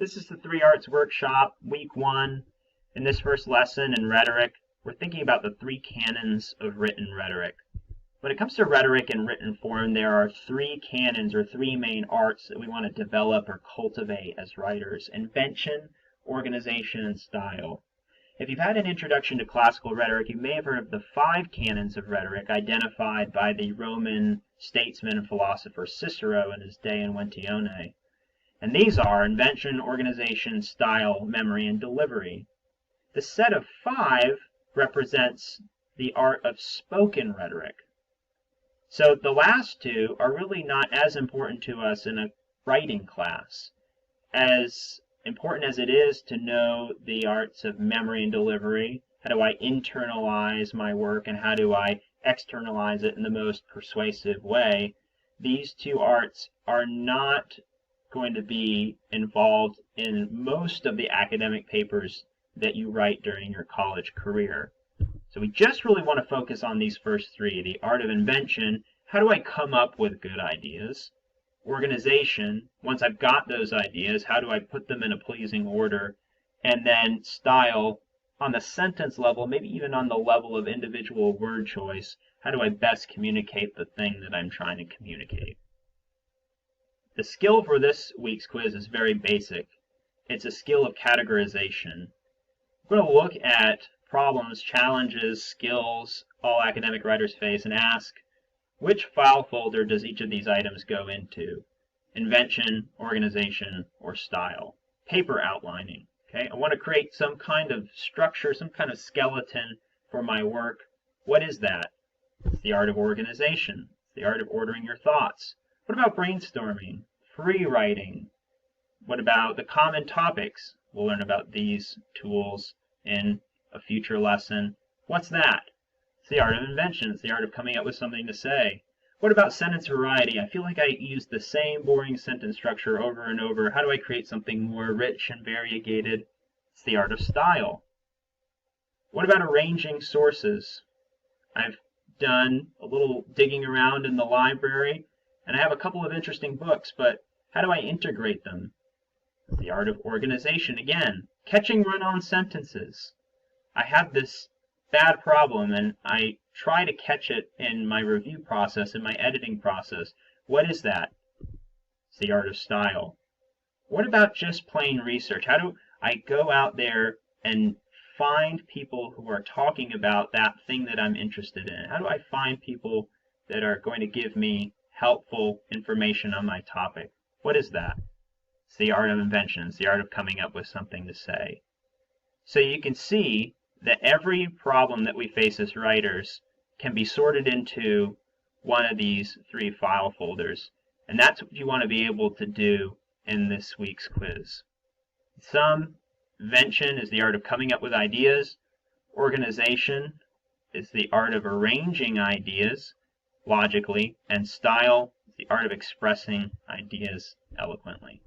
This is the 3 Arts Workshop, Week 1. In this first lesson in rhetoric, we're thinking about the 3 canons of written rhetoric. When it comes to rhetoric in written form, there are 3 canons or 3 main arts that we want to develop or cultivate as writers: invention, organization, and style. If you've had an introduction to classical rhetoric, you may have heard of the 5 canons of rhetoric identified by the Roman statesman and philosopher Cicero in his De Inventione. And these are invention, organization, style, memory, and delivery. The set of 5 represents the art of spoken rhetoric. So the last 2 are really not as important to us in a writing class. As important as it is to know the arts of memory and delivery, how do I internalize my work and how do I externalize it in the most persuasive way, these 2 arts are not going to be involved in most of the academic papers that you write during your college career. So we just really want to focus on these first 3, the art of invention, how do I come up with good ideas? Organization, once I've got those ideas, how do I put them in a pleasing order? And then style, on the sentence level, maybe even on the level of individual word choice, how do I best communicate the thing that I'm trying to communicate? The skill for this week's quiz is very basic. It's a skill of categorization. We're going to look at problems, challenges, skills all academic writers face and ask, which file folder does each of these items go into? Invention, organization, or style? Paper outlining. Okay, I want to create some kind of structure, some kind of skeleton for my work. What is that? It's the art of organization. It's the art of ordering your thoughts. What about brainstorming? Free writing? What about the common topics? We'll learn about these tools in a future lesson. What's that? It's the art of invention. It's the art of coming up with something to say. What about sentence variety? I feel like I use the same boring sentence structure over and over. How do I create something more rich and variegated? It's the art of style. What about arranging sources? I've done a little digging around in the library, and I have a couple of interesting books, but how do I integrate them? It's the art of organization again. Catching run-on sentences. I have this bad problem, and I try to catch it in my review process, in my editing process. What is that? It's the art of style. What about just plain research? How do I go out there and find people who are talking about that thing that I'm interested in? How do I find people that are going to give me helpful information on my topic? What is that? It's the art of invention. It's the art of coming up with something to say. So you can see that every problem that we face as writers can be sorted into one of these 3 file folders, and that's what you want to be able to do in this week's quiz. Invention is the art of coming up with ideas. Organization is the art of arranging ideas logically, and style is the art of expressing ideas eloquently.